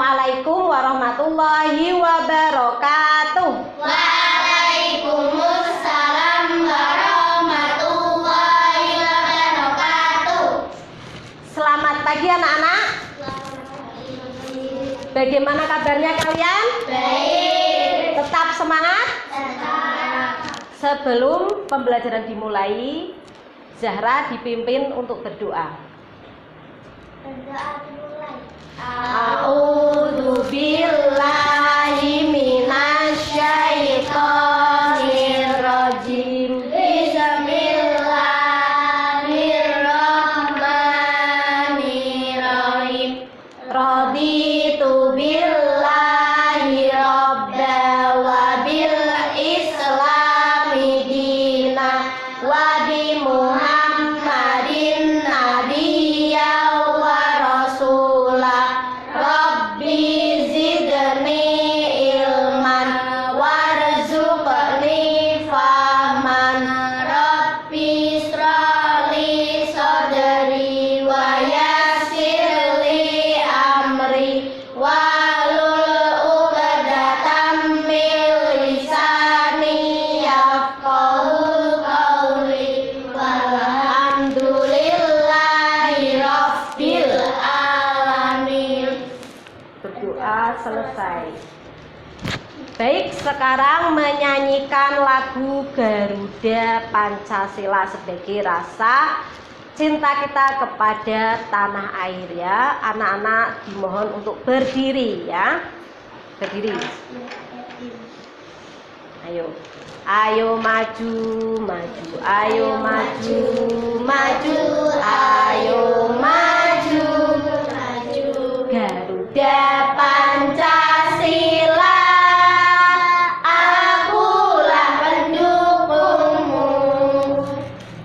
Assalamualaikum warahmatullahi wabarakatuh. Waalaikumsalam warahmatullahi wabarakatuh. Selamat pagi anak-anak. Bagaimana kabarnya kalian? Baik. Tetap semangat? Tetap. Sebelum pembelajaran dimulai, Zahra dipimpin untuk berdoa. Berdoa dimulai. A'udzu billahi minasyaitonir rajim. Bismillahirrahmanirrahim. Raditu billahi rabba wa bil islami dina wa bi Muhammadin nabiyya wa rasula. Rabbi zidni ilman warzuqni fahman. Rabbi israli sadri wa yassirli Amri walul uqdatam min lisani yafqahu qawli. Walhamdulillahi rabbil alamin. Berdoa selesai. Baik, sekarang menyanyikan lagu Garuda Pancasila sebagai rasa cinta kita kepada tanah air ya. Anak-anak dimohon untuk berdiri ya. Berdiri. Ayo. Ayo maju, maju, ayo maju, maju, ayo maju, maju. Garuda Pancasila, akulah pendukungmu.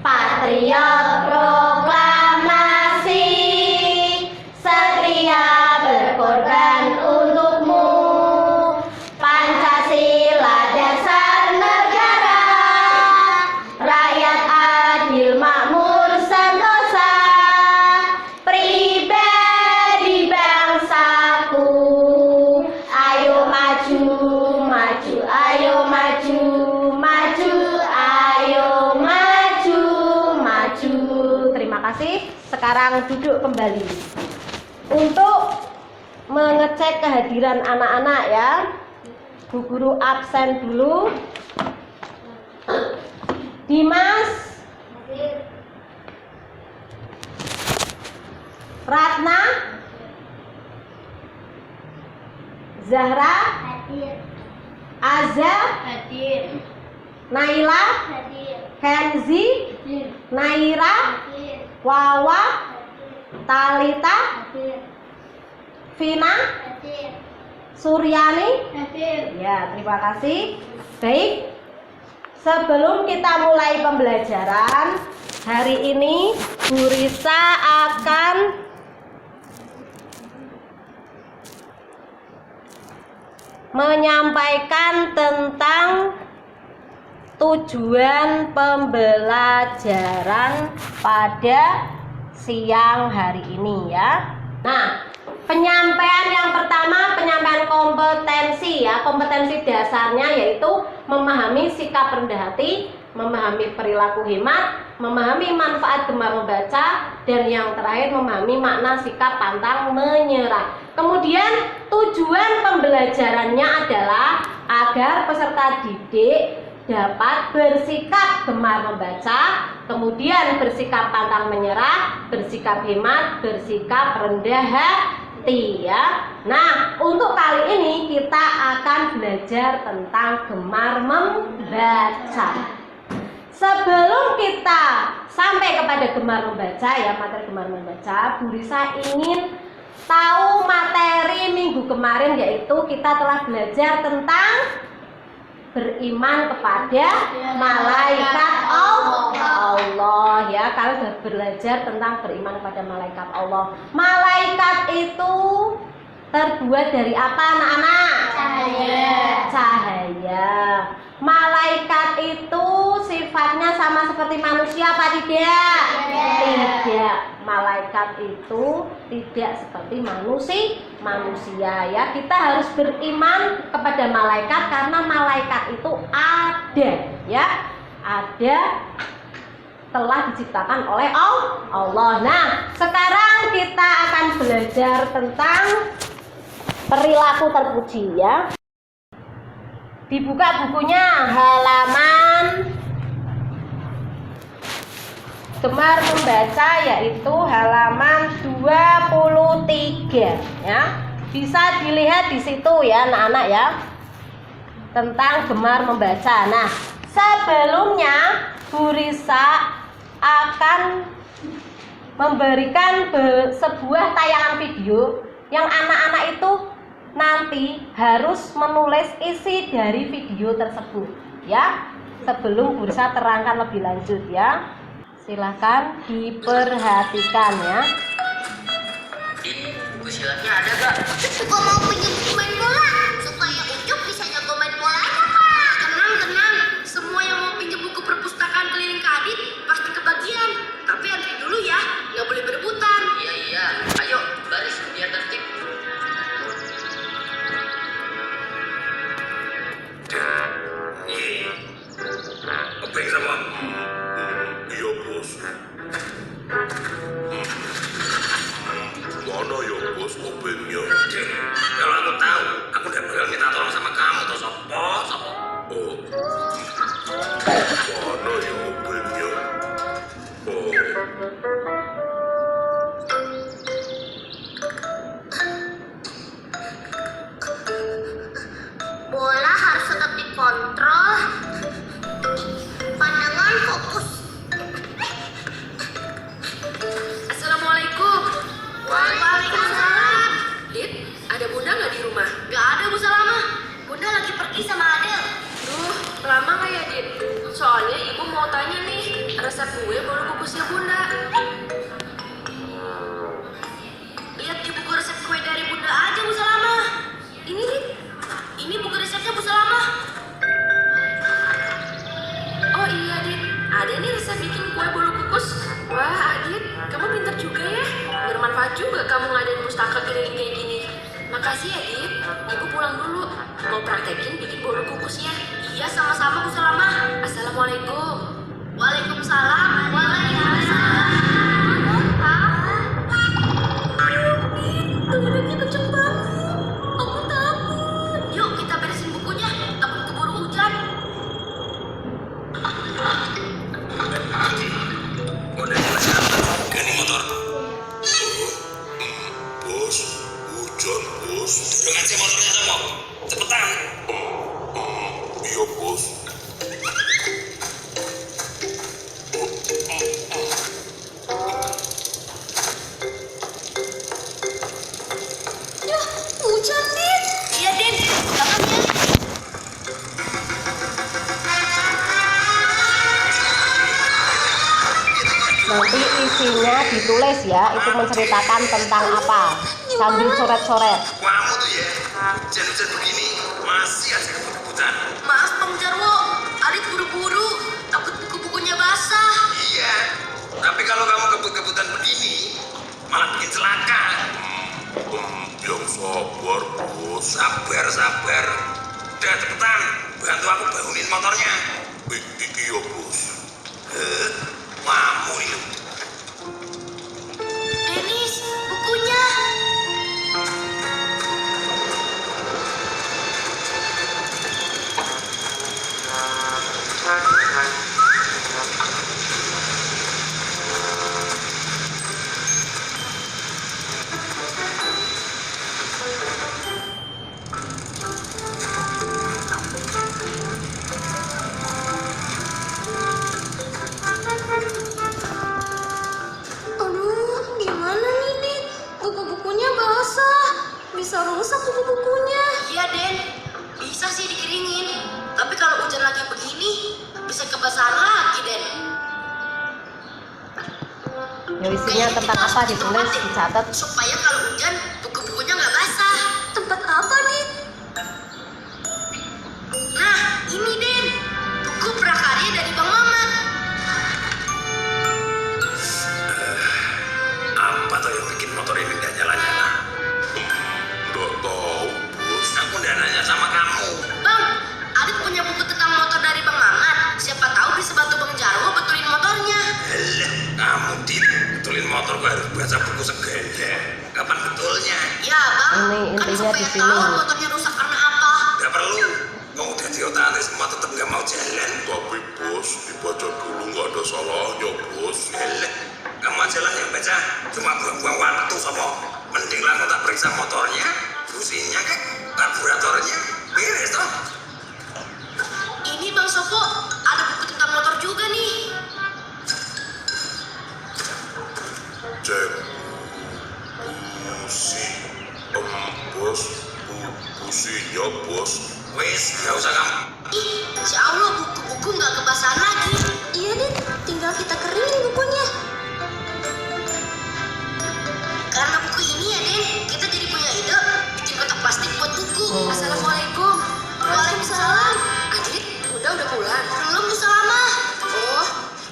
Patriot proklamasi, setia berkorban untukmu. Pancasila dasar negara, rakyat adil makmur sentosa, pribadi bangsaku. Ayo maju, maju, ayo maju, maju, ayo maju, maju. Terima kasih. Sekarang duduk kembali untuk mengecek kehadiran anak-anak ya. Bu guru absen dulu. Dimas, Ratna, Zahra, Hadir. Azza, Hadir. Naila, Hadir. Kenzi, Hadir. Naira, Hadir. Wawa, Talita, Hadir. Vina, Hadir. Suryani. Hadir. Ya, terima kasih. Baik, sebelum kita mulai pembelajaran hari ini, Bu Risa akan menyampaikan tentang tujuan pembelajaran pada siang hari ini ya. Nah, penyampaian yang pertama, penyampaian kompetensi ya. Kompetensi dasarnya yaitu memahami sikap rendah hati, memahami perilaku hemat, memahami manfaat gemar membaca, dan yang terakhir memahami makna sikap pantang menyerah. Kemudian tujuan pembelajarannya adalah agar peserta didik dapat bersikap gemar membaca, kemudian bersikap pantang menyerah, bersikap hemat, bersikap rendah hati ya. Nah, untuk kali ini kita akan belajar tentang gemar membaca. Sebelum kita sampai kepada gemar membaca ya, materi gemar membaca, Bu Risa ingin tahu materi minggu kemarin, yaitu kita telah belajar tentang beriman kepada malaikat Allah ya. Kalian sudah belajar tentang beriman kepada malaikat Allah. Malaikat itu terbuat dari apa anak-anak? Cahaya. Cahaya. Malaikat itu sifatnya sama seperti manusia apa tidak? Tidak. Malaikat itu tidak seperti manusia ya. Kita harus beriman kepada malaikat karena malaikat itu ada ya. Ada, telah diciptakan oleh Allah. Nah, sekarang kita akan belajar tentang perilaku terpuji ya. Dibuka bukunya halaman Gemar membaca, yaitu halaman 23 ya. Bisa dilihat di situ ya anak-anak ya, tentang gemar membaca. Nah, sebelumnya Bu Risa akan memberikan sebuah tayangan video yang anak-anak itu nanti harus menulis isi dari video tersebut ya, sebelum Bu Risa terangkan lebih lanjut ya. Silahkan diperhatikan ya. Buku silatnya ada gak? Gua mau punya buku main bola supaya Ucup bisa jago main bolanya, Pak. Tenang. Semua yang mau pinjam buku perpustakaan keliling Kadit pasti kebagian. Tapi antri dulu ya, nggak boleh berebutan. Iya. Ayo, baris biar tertib. Apa yang sama? Iya, Bos. Mana ya, Bos, opengnya? Kalau aku tahu, aku udah bakal minta tolong sama kamu atau sopo. Oh. Mana ya opengnya? Oh. Bola harus tetap dikontrol. Pandangan fokus. Assalamualaikum. Waalaikumsalam. Dit, ada Bunda nggak di rumah? Gak ada, Bu Salama. Bunda lagi pergi sama Adel. Duh, lama nggak ya, Dit? Soalnya ibu mau tanya nih, resep kue bolu kukusnya Bunda. Lihat di buku resep kue dari Bunda aja, Bu Salama. Ini, Dit. Ini buku resepnya, Bu Salama. Oh iya, Dit. Ada nih resep bikin kue bolu kukus. Wah, Adit, kamu pintar juga ya. Bermanfaat juga kamu ngadain pustaka keliling kayak gini. Makasih ya, Dit. Ibu pulang dulu. Mau praktekin bikin bolu kukusnya. Iya, sama-sama, Bu Salama. Assalamualaikum. Waalaikumsalam. Tuh, kenceng banget. Aku takut. Yuk, kita beresin bukunya. Takut keburu hujan. Udah jelas kan ini motor? Bos, hujan, Bos. Dengan si motornya sama. Cepetan. Iya, Bos. Hujan, Din. Iya, Din. Jangan ya. Nanti isinya ditulis ya, itu menceritakan tentang apa, sambil coret-coret. Kamu tuh ya, hujan-hujan begini masih aja kebut-kebutan. Maaf, Bang Jarwo. Adit buru-buru. Takut buku-bukunya basah. Iya, tapi kalau kamu kebut-kebutan begini, malah bikin celaka. Yang sabar, Bos. Sabar. Udah cepetan, bantu aku bangunin motornya. Iya, Bos. Kamu ini. Denis, bukunya. Aduh, gimana nih, Dit? Buku-bukunya basah. Bisa rusak buku-bukunya. Iya, Den. Bisa sih dikeringin. Tapi kalau hujan lagi begini, bisa kebasahan lagi, Den. Ya, isinya tentang apa ditulis, dicatat. Supaya kalau hujan, buku-bukunya nggak basah. Tempat apa, nih? Nah, ini, Den. Buku prakarya dari Bang Mamat. di pengen sini. tahu motornya rusak karena apa. Gak perlu. Kau udah diotatis semua tetap gak mau jalan. Tapi bos, dibaca dulu nggak ada salahnya bos. Eleh, kamu aja lah yang baca. Cuma buang-buang waktu sama. Mending lah kau tak periksa motornya, businya kek, karburatornya, beres toh. Ini Bang Soko, ada buku tentang motor juga nih. Cek busi, bos, businya bos. Wis, gak usah kamu. Ih, insya Allah buku-buku nggak kebasahan lagi. Iya deh, tinggal kita keringin bukunya. Karena buku ini ya Den, kita jadi punya ide bikin kotak plastik buat buku. Assalamualaikum. Waalaikumsalam. Adit, Bunda udah pulang. Belum Bu Salama. Oh,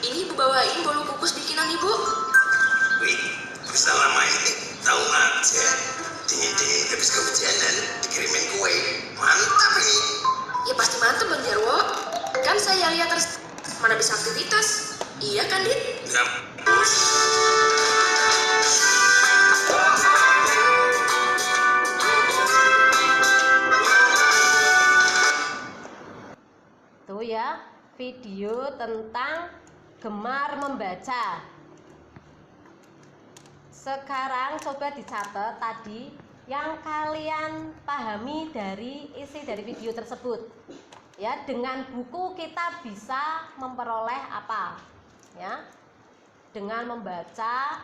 ini Ibu bawain bolu kukus bikinan Ibu. Wih, bisa lama ini tahu aja. Dingin-dingin habis kehujanan dikirimin kue. Mantap ini. Ya pasti mantep Bang Jarwo. Kan saya lihat terus mana bisa aktivitas. Iya kan, Dit? Enggak, bos. Tuh ya, video tentang gemar membaca. Sekarang coba dicatat tadi yang kalian pahami dari isi dari video tersebut. Ya, dengan buku kita bisa memperoleh apa? Ya. Dengan membaca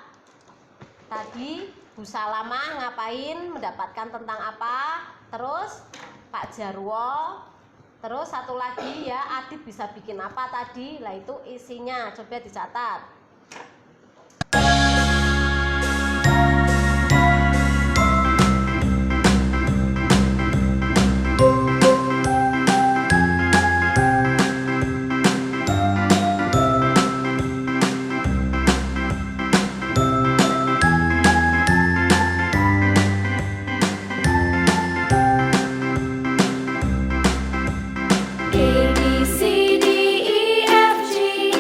tadi Bu Salama ngapain, mendapatkan tentang apa? Terus Pak Jarwo, terus satu lagi ya, Adit bisa bikin apa tadi? Lah itu isinya, coba dicatat. A B C D E F G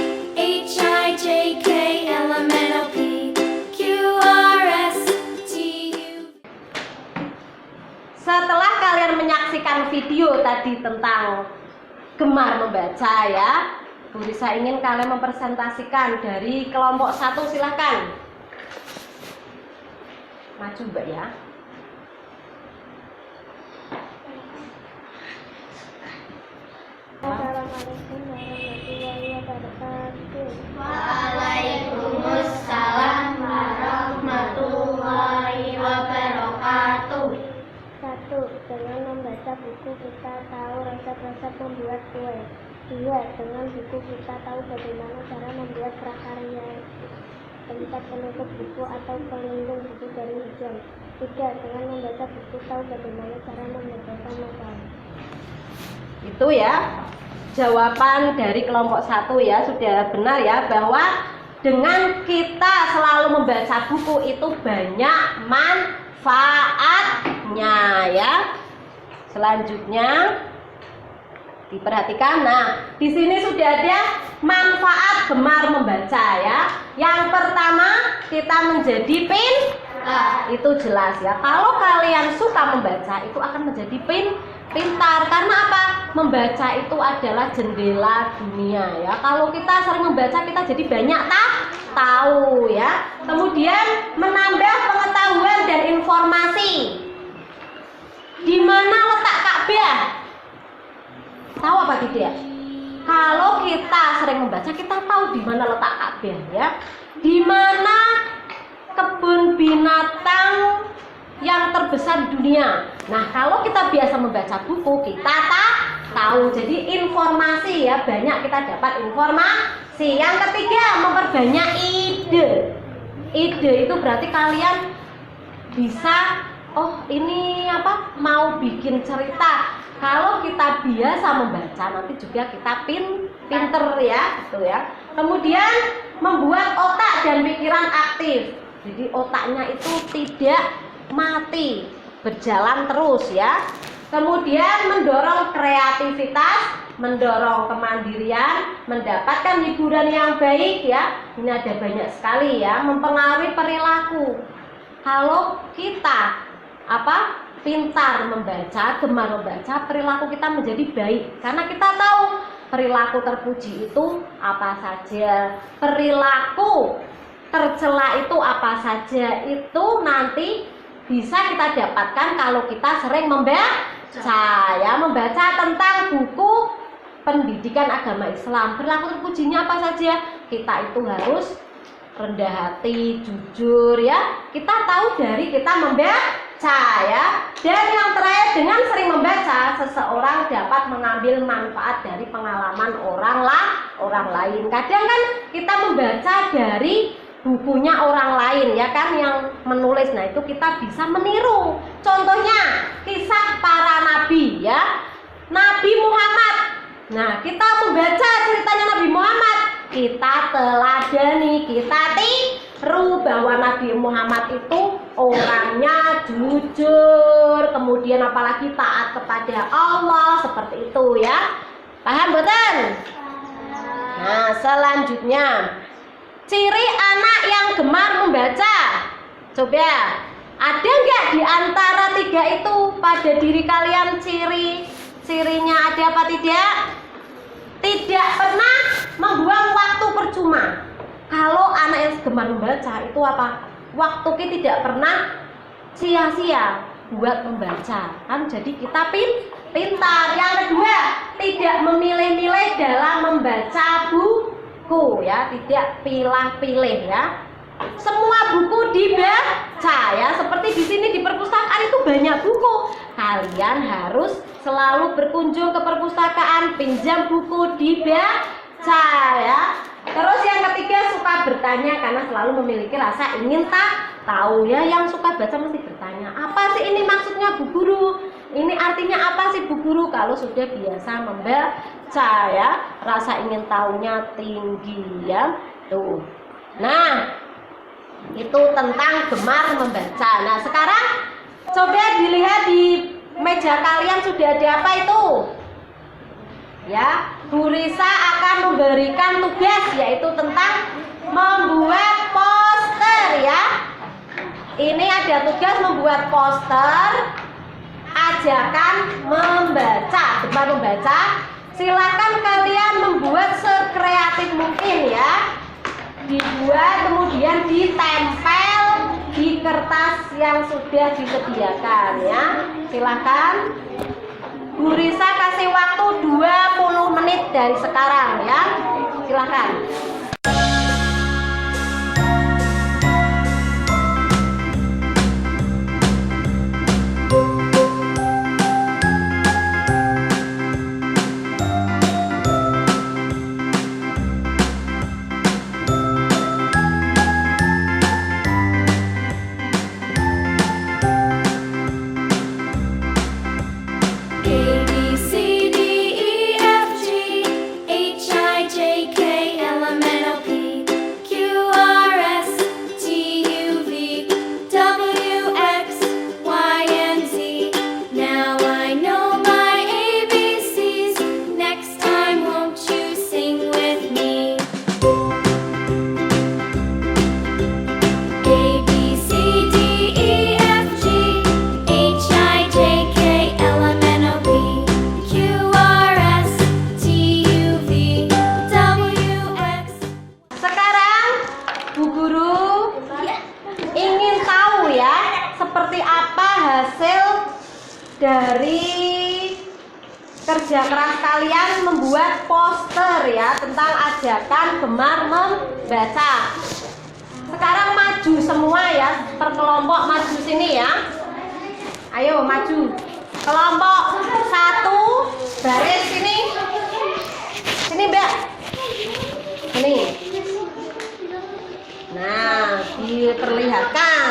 H I J K L M N O P Q R S T U. Setelah kalian menyaksikan video tadi tentang gemar membaca ya, Bu Risa ingin kalian mempresentasikan dari kelompok 1, silahkan. Maju Mbak ya. Assalamualaikum warahmatullahi wabarakatuh. Waalaikumsalam warahmatullahi wabarakatuh. 1. Dengan membaca buku kita tahu resep-resep membuat kue. 2. Dengan buku kita tahu bagaimana cara membuat prakarya tempat penutup buku atau pelindung buku dari hujan. 3. Dengan membaca buku tahu bagaimana cara membedakan novel. Itu ya jawaban dari kelompok 1 ya, sudah benar ya, bahwa dengan kita selalu membaca buku itu banyak manfaatnya ya. Selanjutnya diperhatikan. Nah, di sini sudah ada manfaat gemar membaca ya. Yang pertama, kita menjadi pintar. Itu jelas ya. Kalau kalian suka membaca itu akan menjadi pintar. Karena apa? Membaca itu adalah jendela dunia ya. Kalau kita sering membaca kita jadi banyak tahu ya. Kemudian menambah pengetahuan dan informasi. Di mana letak Ka'bah? Tahu apa tidak? Kalau kita sering membaca kita tahu di mana letak Ka'bah ya. Di mana kebun binatang yang terbesar di dunia. Nah, kalau kita biasa membaca buku, kita tahu. Jadi informasi ya, banyak kita dapat informasi. Yang ketiga, memperbanyak ide. Ide itu berarti kalian bisa, oh ini apa? Mau bikin cerita. Kalau kita biasa membaca, nanti juga kita pinter ya, gitu ya. Kemudian membuat otak dan pikiran aktif. Jadi otaknya itu tidak mati, berjalan terus ya. Kemudian mendorong kreativitas, mendorong kemandirian, mendapatkan hiburan yang baik ya. Ini ada banyak sekali ya, mempengaruhi perilaku. Kalau kita pintar membaca, gemar membaca, perilaku kita menjadi baik. Karena kita tahu perilaku terpuji itu apa saja, perilaku tercela itu apa saja. Itu nanti bisa kita dapatkan kalau kita sering membaca, ya, membaca tentang buku pendidikan agama Islam. Perilaku terpujinya apa saja? Kita itu harus rendah hati, jujur, ya. Kita tahu dari kita membaca, ya. Dan yang terakhir, dengan sering membaca, seseorang dapat mengambil manfaat dari pengalaman orang lain. Kadang kan kita membaca dari bukunya orang lain, ya kan, yang menulis. Nah, itu kita bisa meniru. Contohnya kisah para nabi, ya. Nabi Muhammad. Nah, kita membaca ceritanya Nabi Muhammad, kita teladani, kita tiru bahwa Nabi Muhammad itu orangnya jujur, kemudian apalagi taat kepada Allah, seperti itu, ya. Paham betul? Nah, selanjutnya, ciri anak yang gemar membaca. Coba, ada nggak di antara 3 itu pada diri kalian cirinya ada apa tidak? Tidak pernah membuang waktu percuma. Kalau anak yang gemar membaca itu apa? Waktu kita tidak pernah sia-sia buat membaca. Kan jadi kita pintar. Yang kedua, tidak memilih-milih dalam membaca buku, ya, tidak pilih-pilih, ya. Semua buku dibaca, ya. Seperti di sini di perpustakaan itu banyak buku. Kalian harus selalu berkunjung ke perpustakaan, pinjam buku, dibaca, ya. Terus yang ketiga, suka bertanya karena selalu memiliki rasa ingin tahu, ya. Yang suka baca mesti bertanya, apa sih ini maksudnya Bu Guru? Ini artinya apa sih Bu Guru? Kalau sudah biasa membaca, ya, rasa ingin tahunya tinggi, ya. Tuh. Nah, itu tentang gemar membaca. Nah, sekarang coba dilihat di meja kalian sudah ada apa itu? Ya, Bu Risa akan memberikan tugas, yaitu tentang membuat poster, ya. Ini ada tugas membuat poster ajakan membaca, gemar membaca. Silakan kalian membuat sekreatif mungkin, ya. Dibuat kemudian ditempel di kertas yang sudah disediakan, ya. Silakan. Bu Risa kasih waktu 20 menit dari sekarang, ya. Silakan. A B C D E F G H I J K L M N O P Q R S T U V W X Y and Z. Now I know my ABCs. Next time, won't you sing with me? A B C D E F G H I J K L M N O P Q R S T U V W X. Sekarang Bu Guru ingin tahu, ya, seperti apa hasil dari kerja keras kalian membuat poster, ya, tentang ajakan gemar membaca. Sekarang maju semua, ya, per kelompok maju sini, ya. Ayo maju. Kelompok 1 baris sini. Sini, Mbak. Sini. Nah, diperlihatkan.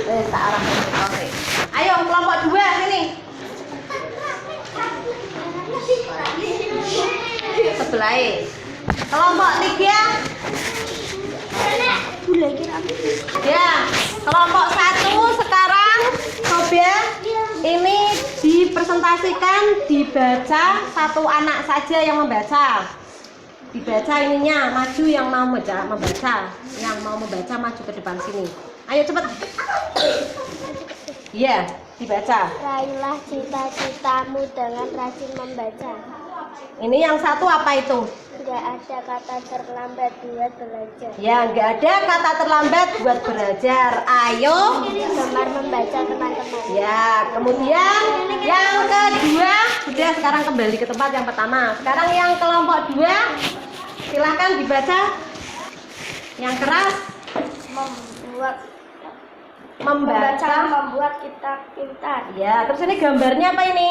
Tak arahkan. Oke. Ayo kelompok 2 sini. Sebelah. Kelompok 3. Ya, kelompok 1 sekarang coba ini dipresentasikan, dibaca, 1 anak saja yang membaca. dibaca ininya, maju yang mau membaca. Yang mau membaca maju ke depan sini. Ayo cepet. Iya, dibaca. Raihlah cita-citamu dengan rajin membaca. Ini yang satu apa itu? Nggak ada kata terlambat buat belajar. Ya, nggak ada kata terlambat buat belajar. Ayo. Gemar membaca teman-teman. Ya, kemudian yang kedua, sudah sekarang kembali ke tempat yang pertama. Sekarang yang kelompok 2, silahkan dibaca. Yang keras. Membaca. Membuat kita pintar. Ya, terus ini gambarnya apa ini?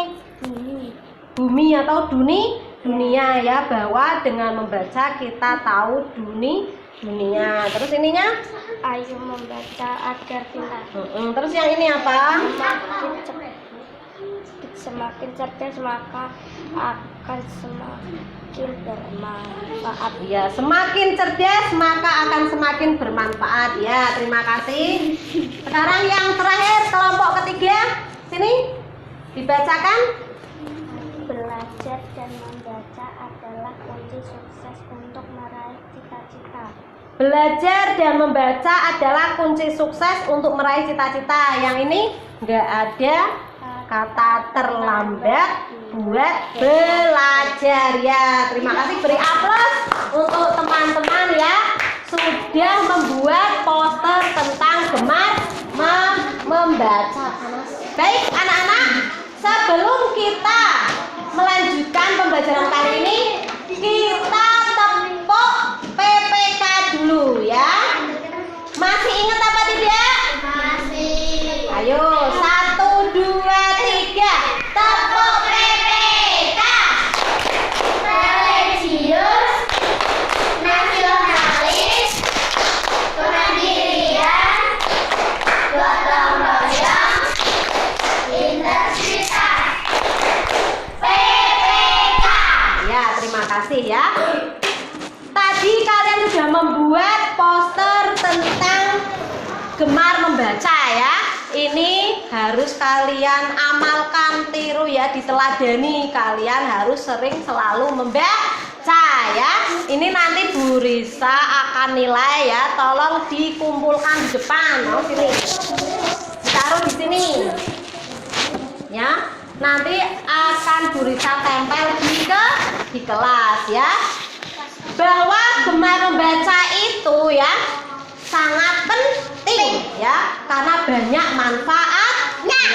Bumi atau dunia ya, bahwa dengan membaca kita tahu dunia. Terus ininya? Ayo membaca agar pintar. Terus yang ini apa? Semakin cerdas maka akan semakin bermanfaat. Ya, semakin cerdas maka akan semakin bermanfaat. Ya, terima kasih. Sekarang yang terakhir, kelompok ketiga, sini dibacakan. Belajar dan membaca adalah kunci sukses untuk meraih cita-cita. Belajar dan membaca adalah kunci sukses untuk meraih cita-cita. Yang ini nggak ada kata terlambat buat belajar. Ya, terima kasih, beri aplaus untuk teman-teman ya, sudah membuat poster tentang gemar membaca. Baik anak-anak, sebelum kita melanjutkan pembelajaran kali ini, kita tepuk PPK dulu ya. Masih ingat apa tidak? Masih. Ayo, 1, 2, 3, tepuk PPK. Religius, nasionalis, kemandirian, gotong royong, integritas. PPK. Ya, terima kasih ya. Tadi kalian sudah membuat poster tentang gemar membaca ya. Ini harus kalian amalkan, tiru ya, diteladani. Kalian harus sering selalu membaca ya. Ini nanti Bu Risa akan nilai ya. Tolong dikumpulkan di depan. Mau sini. Ditaruh di sini. Ya. Nanti akan Bu Risa tempel di kelas ya. Bahwa gemar membaca itu ya sangat penting ya, karena banyak manfaatnya.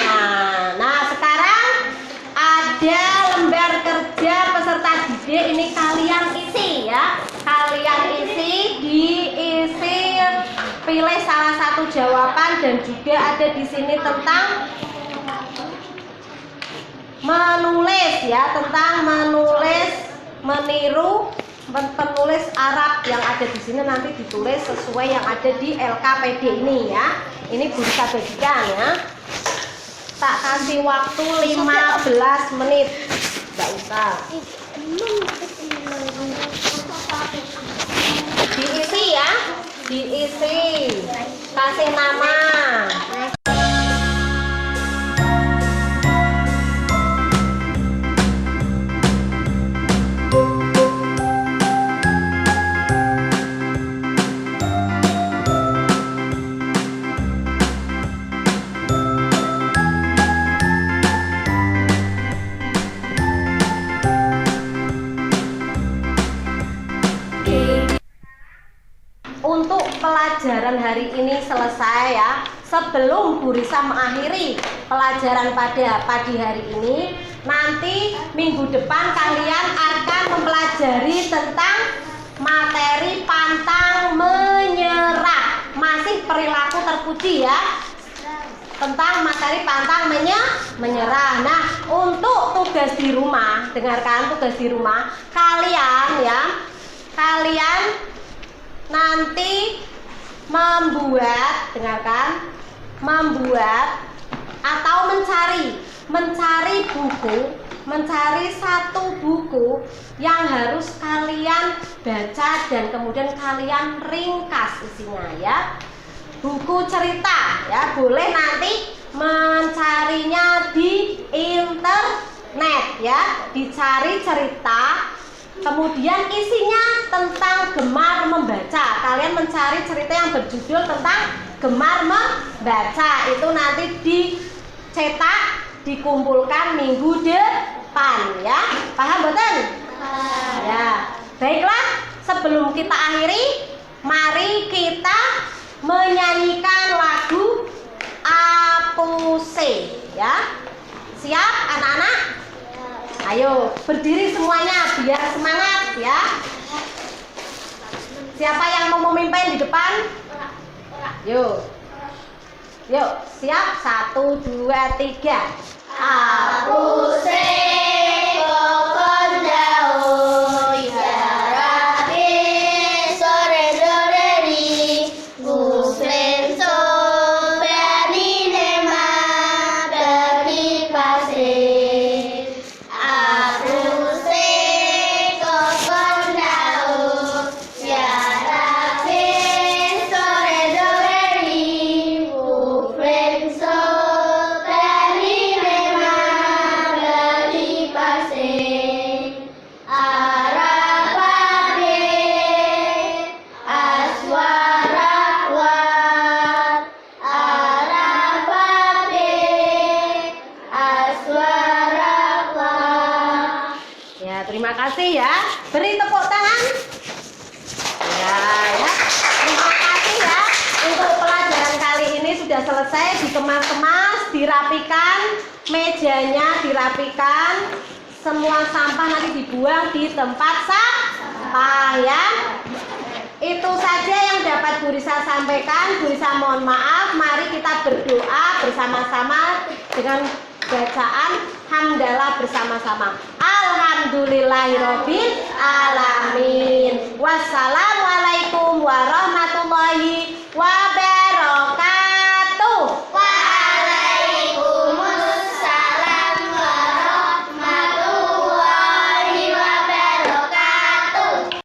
Nah, sekarang ada lembar kerja peserta didik, ini kalian isi ya. Kalian diisi, pilih salah satu jawaban, dan juga ada di sini tentang menulis ya, tentang menulis, meniru penulis Arab yang ada di sini, nanti ditulis sesuai yang ada di LKPD ini ya. Ini bisa bagikan ya. Tak kasih waktu 15 menit. Enggak usah. Diisi ya. Diisi. Kasih nama. Untuk pelajaran hari ini selesai ya. Sebelum Bu Risa mengakhiri pelajaran pada pagi hari ini, nanti minggu depan kalian akan mempelajari tentang materi pantang menyerah. Masih perilaku terpuji ya. Tentang materi pantang menyerah. Nah, untuk tugas di rumah, dengarkan tugas di rumah, kalian nanti membuat atau mencari satu buku yang harus kalian baca dan kemudian kalian ringkas isinya ya. Buku cerita ya, boleh nanti mencarinya di internet ya, dicari cerita Kemudian isinya tentang gemar membaca. Kalian mencari cerita yang berjudul tentang gemar membaca. Itu nanti dicetak, dikumpulkan minggu depan ya. Paham betul? Ya. Baiklah, sebelum kita akhiri, mari kita menyanyikan lagu Apuse ya. Siap anak-anak? Ayo berdiri semuanya biar semangat ya. Siapa yang mau memimpin di depan? Yuk. Yuk, siap. 1, 2, 3. Apuse kokon daun yarabi sore doreri muslim so bani nema bagi pase. Apuse kokon daun yarabi sore doreri muslim so bani nema bagi pase. Arapabe aswarawat Arapabe aswarawat. Ya, terima kasih ya. Beri tepuk tangan. Ya, ya. Terima kasih ya. Untuk pelajaran kali ini sudah selesai, dikemas-kemas, dirapikan, mejanya dirapikan, semua sampah nanti dibuang di tempat sampah ya. Itu saja yang dapat Bu Risa sampaikan. Bu Risa mohon maaf. Mari kita berdoa bersama-sama dengan bacaan hamdalah bersama-sama. Alhamdulillahirobbil alamin. Wassalam.